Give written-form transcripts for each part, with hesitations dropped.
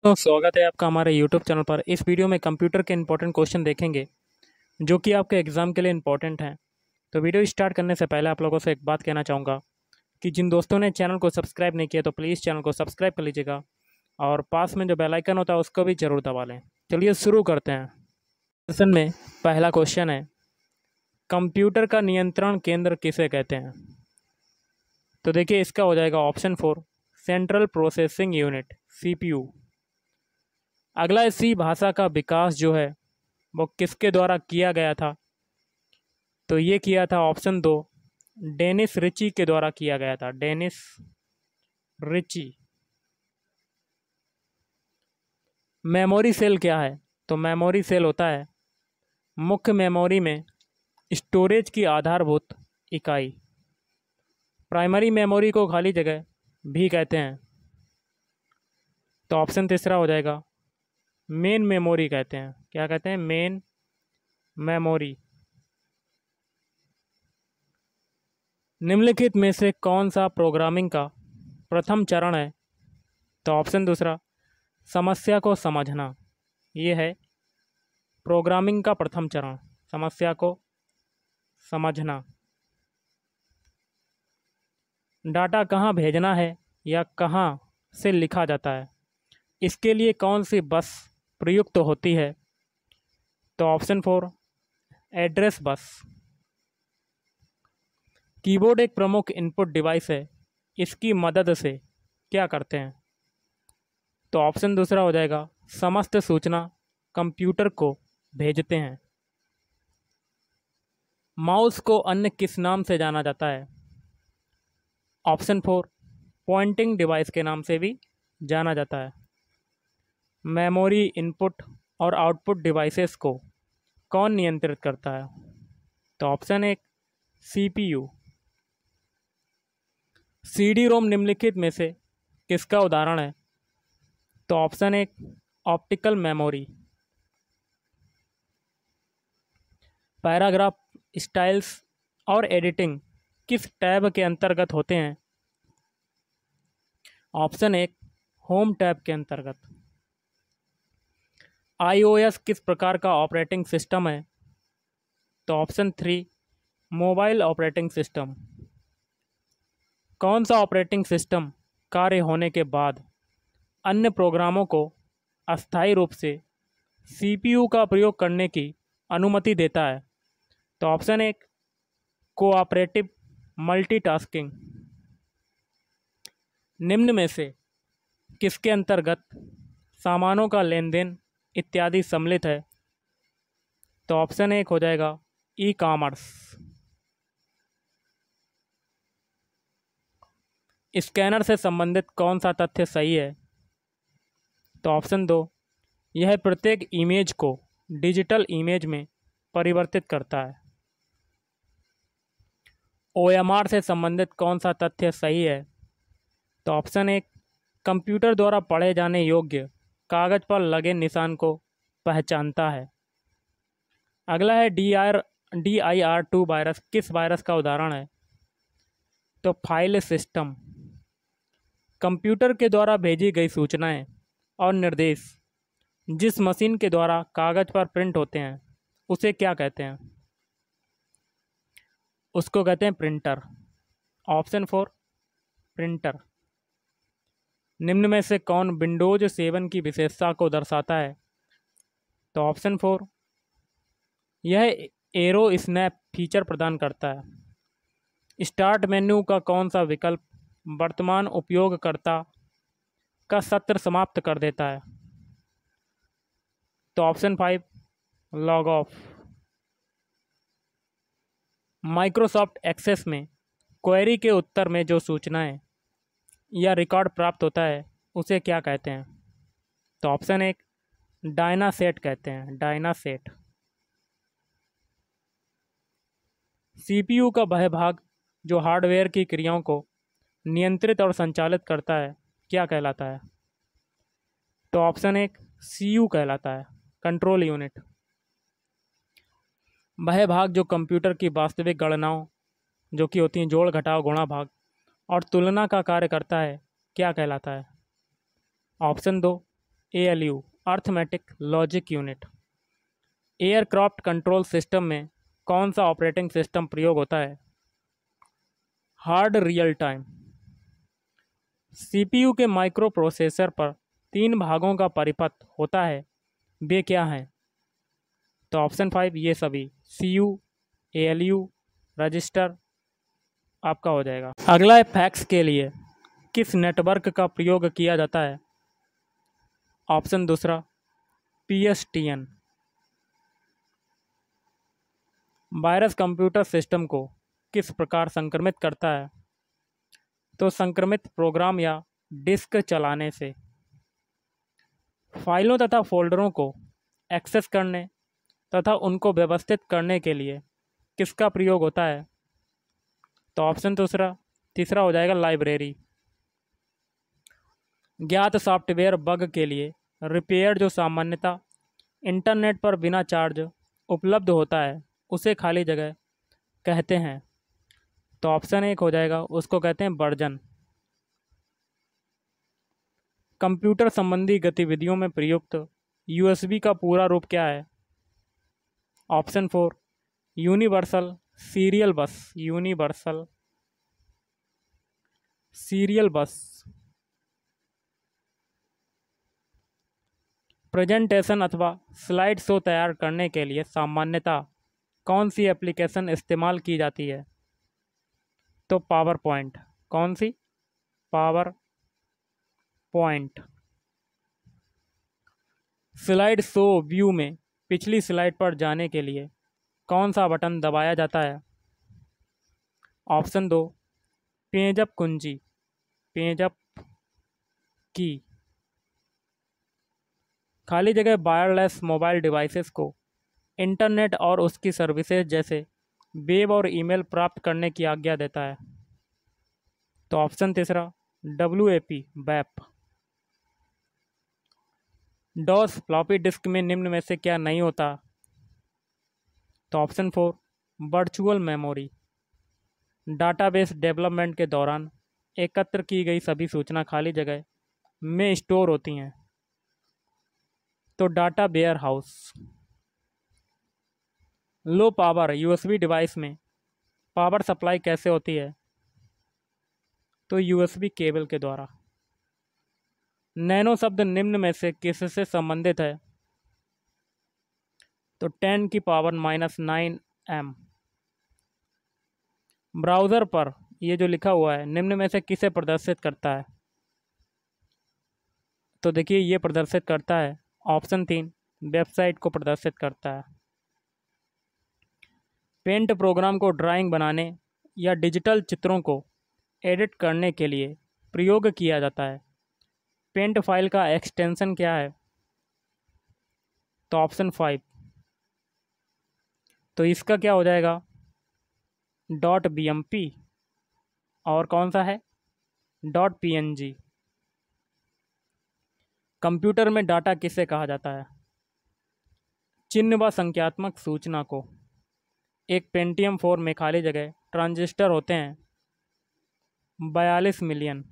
तो स्वागत है आपका हमारे YouTube चैनल पर। इस वीडियो में कंप्यूटर के इंपॉर्टेंट क्वेश्चन देखेंगे जो कि आपके एग्ज़ाम के लिए इंपॉर्टेंट हैं। तो वीडियो स्टार्ट करने से पहले आप लोगों से एक बात कहना चाहूँगा कि जिन दोस्तों ने चैनल को सब्सक्राइब नहीं किया तो प्लीज़ चैनल को सब्सक्राइब कर लीजिएगा और पास में जो बेल आइकन होता है उसको भी ज़रूर दबा लें। चलिए शुरू करते हैं। क्वेश्चन में पहला क्वेश्चन है, कंप्यूटर का नियंत्रण केंद्र किसे कहते हैं? तो देखिए इसका हो जाएगा option 4 central processing unit CPU। अगला है, सी भाषा का विकास जो है वो किसके द्वारा किया गया था? तो ये किया था ऑप्शन 2 डेनिस रिची के द्वारा किया गया था। Dennis Ritchie. मेमोरी सेल क्या है? तो मेमोरी सेल होता है मुख्य मेमोरी में स्टोरेज की आधारभूत इकाई। प्राइमरी मेमोरी को खाली जगह भी कहते हैं। तो ऑप्शन तीसरा हो जाएगा मेन मेमोरी कहते हैं। क्या कहते हैं? Main memory. निम्नलिखित में से कौन सा प्रोग्रामिंग का प्रथम चरण है? तो ऑप्शन दूसरा समस्या को समझना। ये है प्रोग्रामिंग का प्रथम चरण, समस्या को समझना। डाटा कहाँ भेजना है या कहाँ से लिखा जाता है, इसके लिए कौन सी बस प्रयुक्त होती है? तो ऑप्शन 4 एड्रेस बस। कीबोर्ड एक प्रमुख इनपुट डिवाइस है, इसकी मदद से क्या करते हैं? तो ऑप्शन दूसरा हो जाएगा समस्त सूचना कंप्यूटर को भेजते हैं। माउस को अन्य किस नाम से जाना जाता है? ऑप्शन 4 पॉइंटिंग डिवाइस के नाम से भी जाना जाता है। मेमोरी इनपुट और आउटपुट डिवाइसेस को कौन नियंत्रित करता है? तो ऑप्शन 1 CPU। CD रोम निम्नलिखित में से किसका उदाहरण है? तो option 1 optical memory. Paragraph styles और एडिटिंग किस टैब के अंतर्गत होते हैं? ऑप्शन 1 होम टैब के अंतर्गत। iOS किस प्रकार का ऑपरेटिंग सिस्टम है? तो ऑप्शन 3 मोबाइल ऑपरेटिंग सिस्टम। कौन सा ऑपरेटिंग सिस्टम कार्य होने के बाद अन्य प्रोग्रामों को अस्थायी रूप से CPU का प्रयोग करने की अनुमति देता है? तो ऑप्शन 1 कोऑपरेटिव मल्टीटास्किंग। निम्न में से किसके अंतर्गत सामानों का लेन देन इत्यादि सम्मिलित है? तो ऑप्शन 1 हो जाएगा ई कॉमर्स। स्कैनर से संबंधित कौन सा तथ्य सही है? तो ऑप्शन 2 यह प्रत्येक इमेज को डिजिटल इमेज में परिवर्तित करता है। OMR से संबंधित कौन सा तथ्य सही है? तो ऑप्शन 1 कंप्यूटर द्वारा पढ़े जाने योग्य कागज पर लगे निशान को पहचानता है। अगला है DIR2 वायरस किस वायरस का उदाहरण है? तो फाइल सिस्टम। कंप्यूटर के द्वारा भेजी गई सूचनाएं और निर्देश जिस मशीन के द्वारा कागज पर प्रिंट होते हैं उसे क्या कहते हैं? उसको कहते हैं प्रिंटर। Option 4 printer. निम्न में से कौन विंडोज 7 की विशेषता को दर्शाता है? तो ऑप्शन 4 यह एरो स्नैप फीचर प्रदान करता है। स्टार्ट मेन्यू का कौन सा विकल्प वर्तमान उपयोगकर्ता का सत्र समाप्त कर देता है? तो option 5 log off. Microsoft Access में क्वेरी के उत्तर में जो सूचनाएं या रिकॉर्ड प्राप्त होता है उसे क्या कहते हैं? तो ऑप्शन 1 डायनासेट कहते हैं। डायनासेट। CPU का वह भाग जो हार्डवेयर की क्रियाओं को नियंत्रित और संचालित करता है क्या कहलाता है? तो ऑप्शन 1 CU कहलाता है, कंट्रोल यूनिट। वह भाग जो कंप्यूटर की वास्तविक गणनाओं जो कि होती हैं जोड़ घटाव गुणा भाग और तुलना का कार्य करता है क्या कहलाता है? Option 2 ALU arithmetic logic unit. Aircraft control system में कौन सा ऑपरेटिंग सिस्टम प्रयोग होता है? Hard real time. CPU के माइक्रो प्रोसेसर पर 3 भागों का परिपथ होता है, वे क्या हैं? तो ऑप्शन 5 ये सभी, CU, ALU, रजिस्टर आपका हो जाएगा। अगला है फैक्स के लिए किस नेटवर्क का प्रयोग किया जाता है? ऑप्शन दूसरा PSTN। वायरस कंप्यूटर सिस्टम को किस प्रकार संक्रमित करता है? तो संक्रमित प्रोग्राम या डिस्क चलाने से। फाइलों तथा फोल्डरों को एक्सेस करने तथा उनको व्यवस्थित करने के लिए किसका प्रयोग होता है? तो ऑप्शन तीसरा हो जाएगा लाइब्रेरी। ज्ञात सॉफ्टवेयर बग के लिए रिपेयर जो सामान्यतः इंटरनेट पर बिना चार्ज उपलब्ध होता है उसे खाली जगह कहते हैं। तो ऑप्शन 1 हो जाएगा, उसको कहते हैं वर्जन। कंप्यूटर संबंधी गतिविधियों में प्रयुक्त USB का पूरा रूप क्या है? ऑप्शन 4 यूनिवर्सल सीरियल बस। यूनिवर्सल सीरियल बस। प्रेजेंटेशन अथवा स्लाइड शो तैयार करने के लिए सामान्यतः कौन सी एप्लीकेशन इस्तेमाल की जाती है? तो पावर पॉइंट। कौन सी? PowerPoint. Slide show view में पिछली स्लाइड पर जाने के लिए कौन सा बटन दबाया जाता है? ऑप्शन 2 पेजअप कुंजी। पेजअप की। खाली जगह वायरलेस मोबाइल डिवाइसेस को इंटरनेट और उसकी सर्विसेज जैसे वेब और ईमेल प्राप्त करने की आज्ञा देता है। तो ऑप्शन तीसरा WAP वैप। डॉस फ्लॉपी डिस्क में निम्न में से क्या नहीं होता? तो option 4 virtual memory. Database development के दौरान एकत्र की गई सभी सूचना खाली जगह में स्टोर होती हैं। तो डाटा वेयर हाउस। लो पावर USB डिवाइस में पावर सप्लाई कैसे होती है? तो USB केबल के द्वारा। नैनो शब्द निम्न में से किससे संबंधित है? तो 10⁻⁹ m। ब्राउज़र पर ये जो लिखा हुआ है निम्न में से किसे प्रदर्शित करता है? तो देखिए ये प्रदर्शित करता है ऑप्शन 3 वेबसाइट को प्रदर्शित करता है। पेंट प्रोग्राम को ड्राइंग बनाने या डिजिटल चित्रों को एडिट करने के लिए प्रयोग किया जाता है। पेंट फाइल का एक्सटेंशन क्या है? तो ऑप्शन 5। तो इसका क्या हो जाएगा? .bmp। और कौन सा है? .png। कंप्यूटर में डाटा किसे कहा जाता है? चिन्ह व संख्यात्मक सूचना को। एक पेंटियम 4 में खाली जगह ट्रांजिस्टर होते हैं 42 मिलियन।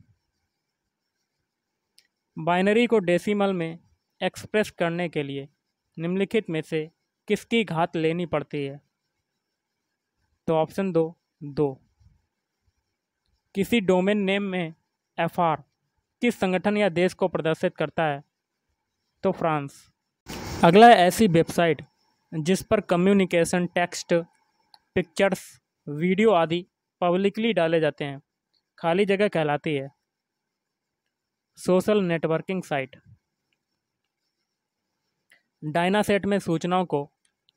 बाइनरी को डेसिमल में एक्सप्रेस करने के लिए निम्नलिखित में से किसकी घात लेनी पड़ती है? तो ऑप्शन 2 किसी डोमेन नेम में FR किस संगठन या देश को प्रदर्शित करता है? तो फ्रांस। अगला है ऐसी वेबसाइट जिस पर कम्युनिकेशन टेक्स्ट पिक्चर्स वीडियो आदि पब्लिकली डाले जाते हैं, खाली जगह कहलाती है? Social networking site. डायनासेट में सूचनाओं को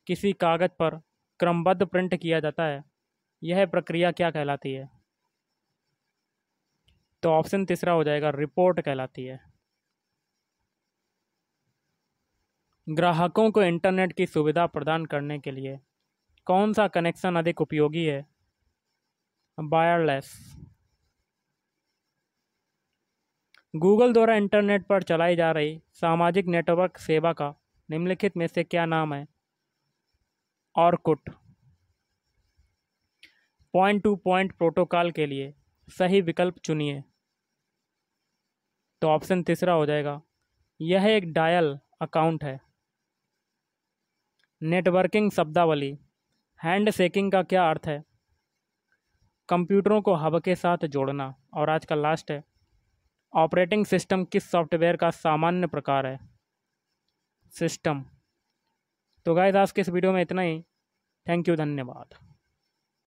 किसी कागज पर क्रमबद्ध प्रिंट किया जाता है, यह प्रक्रिया क्या कहलाती है? तो ऑप्शन तीसरा हो जाएगा रिपोर्ट कहलाती है। ग्राहकों को इंटरनेट की सुविधा प्रदान करने के लिए कौन सा कनेक्शन अधिक उपयोगी है? वायरलेस। गूगल द्वारा इंटरनेट पर चलाई जा रही सामाजिक नेटवर्क सेवा का निम्नलिखित में से क्या नाम है? Orkut. Point two point protocol के लिए सही विकल्प चुनिए। तो ऑप्शन तीसरा हो जाएगा यह एक डायल अकाउंट है। नेटवर्किंग शब्दावली। हैंड शेकिंग का क्या अर्थ है? कंप्यूटरों को हब के साथ जोड़ना। और आज का लास्ट है, ऑपरेटिंग सिस्टम किस सॉफ्टवेयर का सामान्य प्रकार है? सिस्टम। तो गाइस आज के इस वीडियो में इतना ही। थैंक यू, धन्यवाद।